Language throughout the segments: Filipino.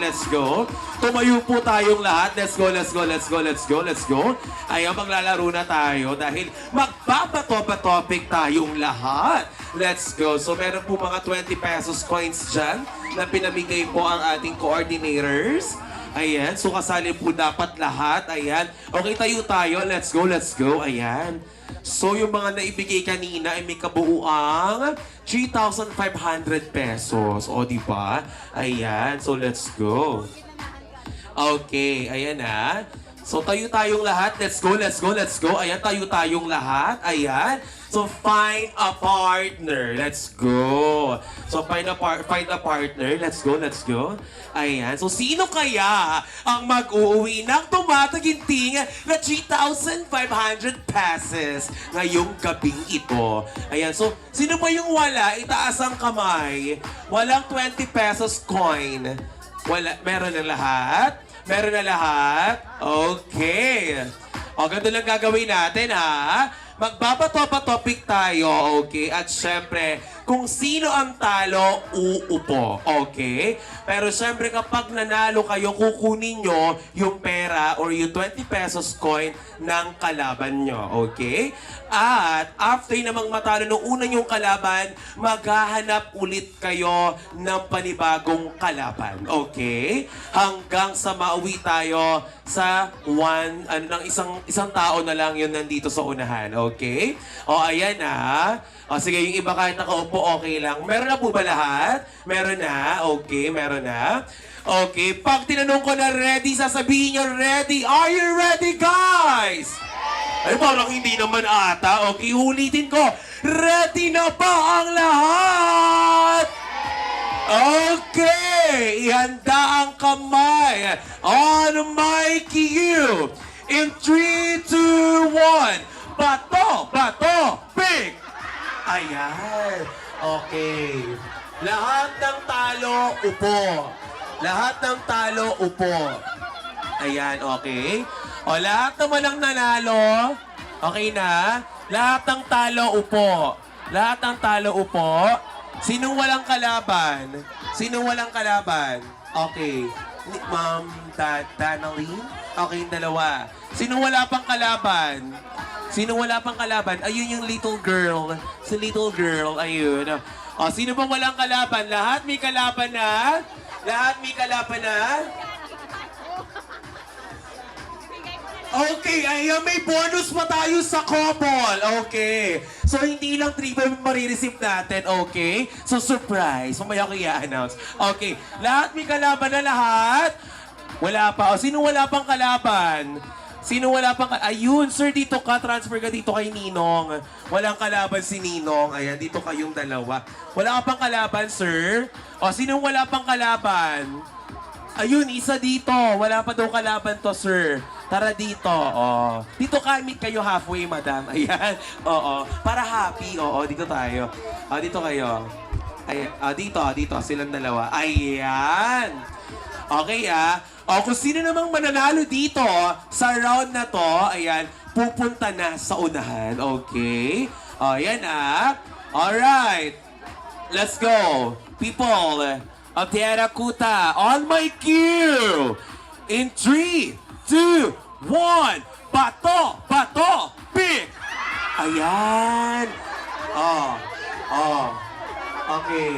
let's go. Tumayo po tayong lahat. Let's go, let's go, let's go, let's go, let's go. Ayan, maglalaro na tayo dahil magpapatopic tayong lahat. Let's go. So, meron po mga 20 pesos coins dyan na pinamigay po ang ating coordinators. Ayan, so kasali po dapat lahat. Ayan. Okay, tayo tayo. Let's go, let's go. Ayan. So, yung mga naibigay kanina ay may kabuuang 3,500 pesos. O, di ba? Ayan. So, let's go. Okay. Ayan na. So, tayo-tayong lahat. Let's go, let's go, let's go. Ayan, tayo-tayong lahat. Ayan. So, find a partner. Let's go. So, find a partner. Let's go, let's go. Ayan. So, sino kaya ang mag-uuwi ng tumataginting na 3,500 pesos ngayong gabing ito? Ayan. So, sino ba yung wala? Itaas ang kamay. Walang 20 pesos coin. Wala. Meron na lahat? Meron na lahat? Okay. O, ganito lang gagawin natin, ha? Magpapatopic tayo, okay? At syempre, kung sino ang talo, uupo, okay? Pero syempre, kapag nanalo kayo, kukunin nyo yung pera or yung 20 pesos coin ng kalaban nyo, okay? At after namang matalo nung una yung kalaban, maghahanap ulit kayo ng panibagong kalaban, okay? Hanggang sa mauwi tayo sa isang tao na lang yun nandito sa unahan, okay? O, ayan na. O, sige, yung iba kahit nakaupo, okay lang. Meron na po ba lahat? Meron na. Okay, meron na. Okay, pag tinanong ko na ready, sasabihin nyo ready. Are you ready, guys? Ay, parang hindi naman ata. Okay, ulitin ko. Ready na ba ang lahat? Okay, ihanda ang kamay. On my cue. In 3, 2, 1. Bato! Bato! Pick! Ayan. Okay. Lahat ng talo, upo. Lahat ng talo, upo. Ayan, okay. O, lahat naman ng nanalo, okay na. Lahat ng talo, upo. Lahat ng talo, upo. Sinong walang kalaban? Sinong walang kalaban? Okay. Ma'am, Danaline? Okay, yung dalawa. Sinong wala pang kalaban? Sino wala pang kalaban? Ayun yung little girl. Si little girl, ayun. O, sino pang walang kalaban? Lahat may kalaban na? Lahat may kalaban na? Okay, ayun, may bonus pa tayo sa couple. Okay. So, hindi lang 3 marireceive natin, okay? So, surprise. Mamaya ko i-announce. Okay. Lahat may kalaban na lahat? Wala pa. O, sino wala pang kalaban? Sino wala pang kalaban? Ayun, sir, dito ka. Transfer ka dito kay Ninong. Walang kalaban si Ninong. Ayan, dito kayong dalawa. Wala ka pang kalaban, sir? O, sino wala pang kalaban? Ayun, isa dito. Wala pa daw kalaban to, sir. Tara dito. Oh. Dito ka, meet kayo halfway, madam. Ayan. Oo. Para happy. Oo, dito tayo. Dito kayo. Ayan. Dito. Silang dalawa. Ayan. Okay, O, kung sino namang mananalo dito sa round na to, ayan, pupunta na sa unahan. Okay? O, ayan, Alright. Let's go. People of Terracuta, on my cue. In 3, 2, 1. Bato! Bato! Pick! Ayan. Okay.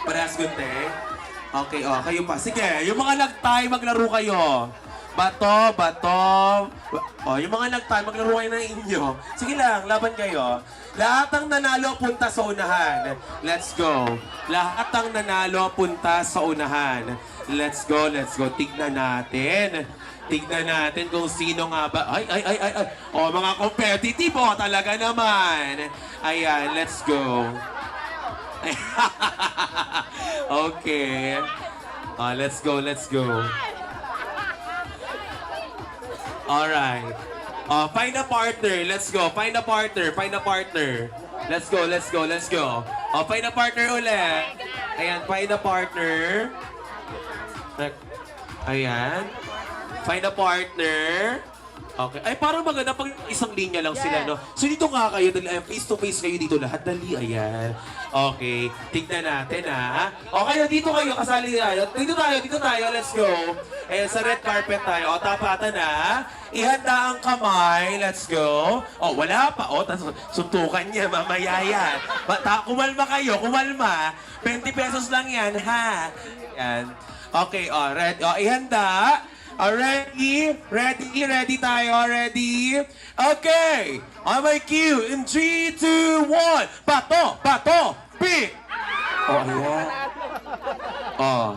Parehas gunte. Okay, kayo pa. Sige, yung mga nag-tie, maglaro kayo. Bato, bato. Yung mga nag-tie, maglaro kayo ng inyo. Sige lang, laban kayo. Lahat ng nanalo, punta sa unahan. Let's go. Lahat ng nanalo, punta sa unahan. Let's go, let's go. Tignan natin. Tignan natin kung sino nga ba. Ay. Mga competitive, talaga naman. Ayan, let's go. Okay. Let's go, let's go. Alright. Find a partner. Let's go. Find a partner. Find a partner. Let's go, let's go, let's go. Find a partner ulit. Ayan, find a partner. Ayan. Find a partner. Okay. Ay, parang maganda pag isang linya lang sila, no? So, dito nga kayo, face to face kayo dito lahat. Dali, ayan. Okay. Tignan natin, ha? Okay, dito kayo, kasali tayo. Dito tayo, let's go. Ayan, sa red carpet tayo. O, tapatan na. Ihanda ang kamay, let's go. O, wala pa. O, suntukan niya, mamaya yan. Kumalma kayo, kumalma. 20 pesos lang yan, ha? Yan. Okay, o, ihanda. Ready tayo, ready? Okay, on my cue, in 3, 2, 1, bato, pick! Oh, ayan. Oh,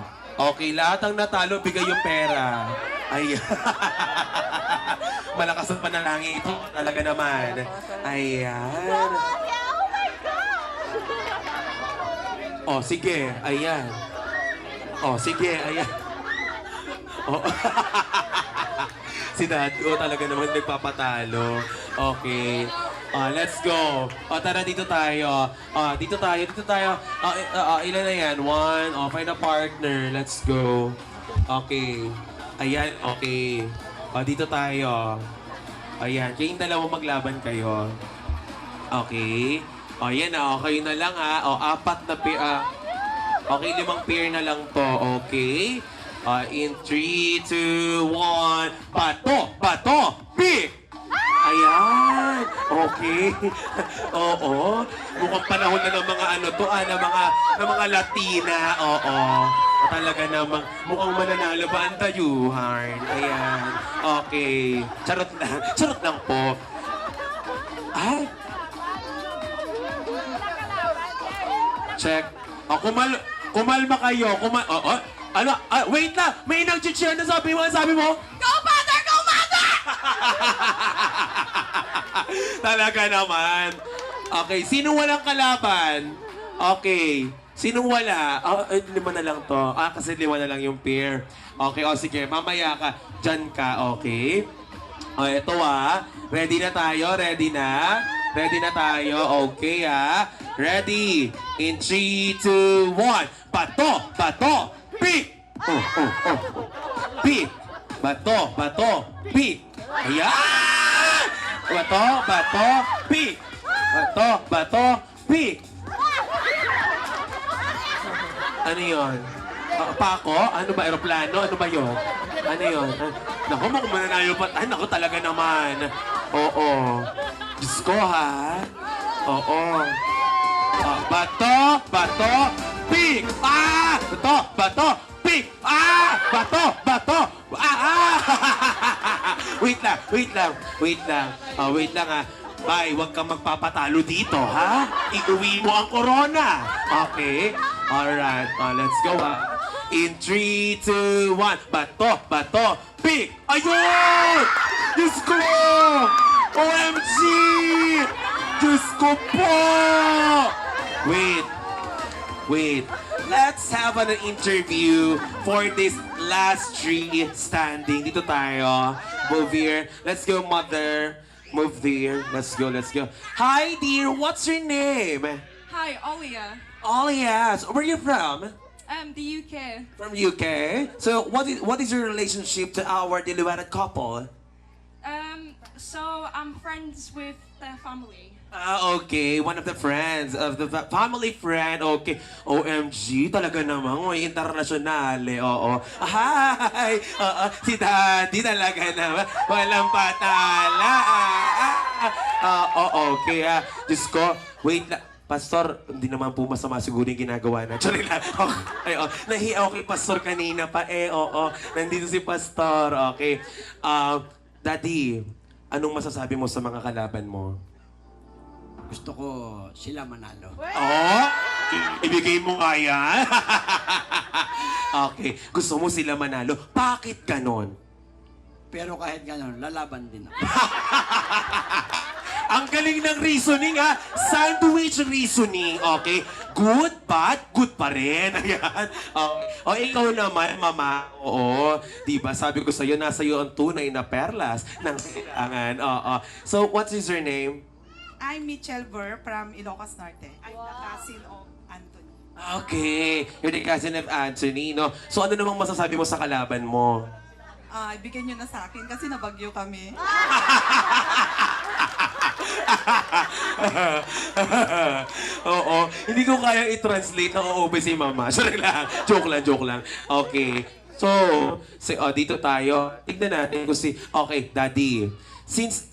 okay, lahat ang natalo, bigay yung pera. Ayan. Malakas ang panalangin ito, talaga naman. Ayan. Oh, sige, ayan. Oh, sige, ayan. Oh. Si Daddy, talaga naman nagpapatalo. Okay. Let's go. Tara, dito tayo. Dito tayo. Ilan na yan? 1. Find a partner. Let's go. Okay. Ayan, okay. Dito tayo. Ayan, kayong dalawa maglaban kayo. Okay. Yan na. Kayo na lang, ha. 4 na pair. Okay, 5 pair na lang to. Okay. In 3, 2, 1, bato, pick! Ayan! Okay. Oo. Mukhang panahon na ng mga ng mga Latina. Oo. Talaga namang mukhang mananalo ba ang dayuhan. Ayan. Okay. Charot lang po. Ay! Check. Kumalma kayo. Wait lang! May nag-cheer na sabi mo. Go, Mother! Go, Mother! Talaga naman. Okay, sino walang kalaban? Okay. Sino wala? 5 na lang to. Kasi 5 na lang yung pair. Okay, sige. Mamaya ka. Diyan ka, okay? Ito Ready na tayo? Ready na? Ready na tayo? Okay, Ready? In 3, 2, 1. Bato! Pick! Pick! Bato! Pick! Ayan! Bato! Pick! Bato! Pick! Ano yun? Pako? Ano ba? Aeroplano? Ano ba yun? Ano yun? Naku, mukhang mananayo pa. Ay, naku, talaga naman. Oo. Diyos ko, ha? Oo. Bato! Pick! Bato! Pick! Bato! Wait lang. Wait lang, ha. Bye, huwag kang magpapatalo dito, ha? Iuwi mo ang corona. Okay? Alright. Let's go, ha. In 3, 2, 1. Bato! Pick! Ayun! Diyos ko! OMG! Diyos ko po! Wait. Let's have an interview for this last 3 standing. Dito tayo. Move here. Let's go, mother. Move there. Let's go. Hi, dear. What's your name? Hi, Olia. Olia. So, where are you from? The UK. From UK. So, what is your relationship to our Diliwarat couple? So I'm friends with their family. Okay. One of the friends of the family friend. Okay. OMG, talaga namang may internasyonale. Oo. Hi! Si Daddy talaga naman. Walang patala. Okay. Diyos ko. Wait lang. Pastor, hindi naman po masama siguro yung ginagawa na. Sorry lang. Nahiya ako kay Pastor kanina pa. Nandito si Pastor. Okay. Daddy, anong masasabi mo sa mga kalaban mo? Gusto ko sila manalo. Ibigay mo nga yan. Okay. Gusto mo sila manalo. Bakit ganon? Pero kahit gano'n, lalaban din ako. Ang galing ng reasoning, ha? Sandwich reasoning, okay? Good, bad, good pa rin. Ayan. Ikaw naman, mama. Oo. Diba, sabi ko sa'yo, nasa iyo ang tunay na perlas ng kailangan. So, what is your name? I'm Michelle Burr from Ilocos Norte. I'm the cousin of Anthony. Okay. You're the cousin of Anthony, no? So, ano namang masasabi mo sa kalaban mo? ibigay nyo na sa akin kasi nabagyo kami. Oo. Hindi ko kaya i-translate. Nakauubi si mama. Sorry lang. Joke lang. Okay. So, dito tayo. Tignan natin kung okay, Daddy. Since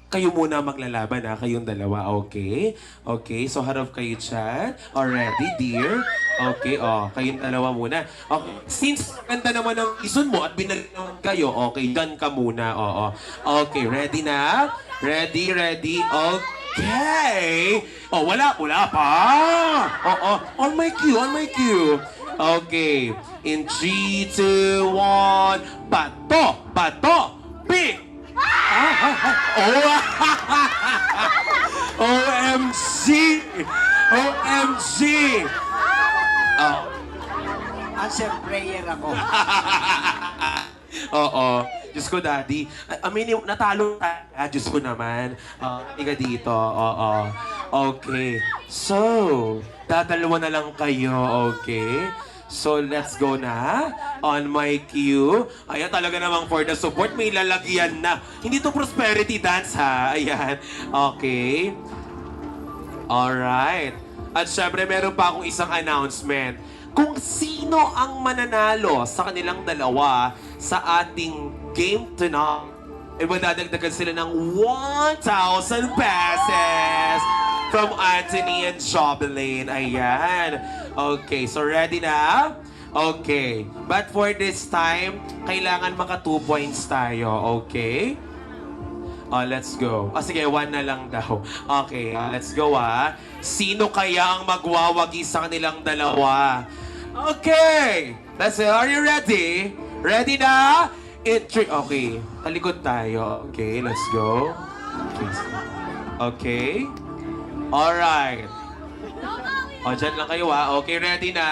kayo muna maglalaban ha, kayong dalawa, okay? Okay, so harap kayo dyan. Already, dear? Okay, kayong dalawa muna. Okay, since ganda naman ang ison mo at binagyan kayo, okay, dyan ka muna, oo. Okay, ready na? Ready, okay. Oh, wala pa. Oo, on my cue. Okay, in 3, 2, 1, bato, pick! OMG! Answer prayer ako. Oo. Diyos ko, Daddy. Natalo tayo. Diyos ko naman. Ika dito. Oo. Okay. So, dadalawa na lang kayo. Okay? So, let's go na. On my cue. Ayan, talaga namang for the support, may lalagyan na. Hindi to prosperity dance, ha? Ayan. Okay. Alright. At syempre, meron pa akong isang announcement. Kung sino ang mananalo sa kanilang dalawa sa ating game tonight, madadagdagan sila ng 1,000 pesos from Anthony and Jobelin. Ayan. Okay, so ready na? Okay. But for this time, kailangan maka 2 points tayo. Okay? Let's go. Sige, 1 na lang daw. Okay, let's go Sino kaya ang magwawagi sa kanilang dalawa? Okay! Let's see. Are you ready? Ready na? Okay. Talikod tayo. Okay, let's go. Okay. Alright. Dyan lang kayo Okay, ready na?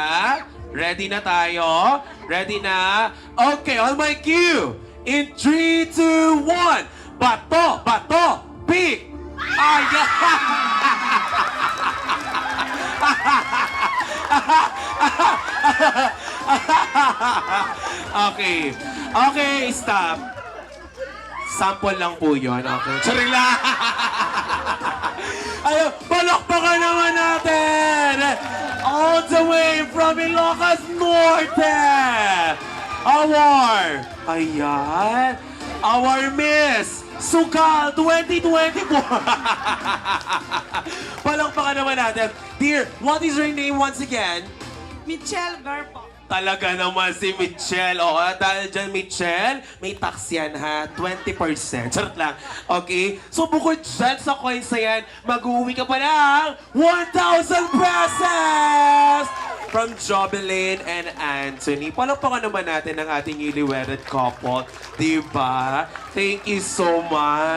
Ready na tayo? Ready na? Okay, on my cue. In 3, 2, 1. Bato, pick! Ayan! Okay, stop. Sample lang po yun. Okay. Sorry lang. Ayun, palakpakan naman natin! All the way from Ilocos Norte! Our Miss Sugal 2024! Palakpakan naman natin. Dear, what is your name once again? Michelle Garpo. Talaga naman si Michelle. Dahil dyan, Michelle, may tax yan ha. 20%. Charot lang. Okay? So, bukod dyan sa coins na yan, mag-uwi ka pa ng 1,000 pesos! From Jobelin and Anthony. Palakpakan naman natin ang ating newlywed couple. Diba? Thank you so much.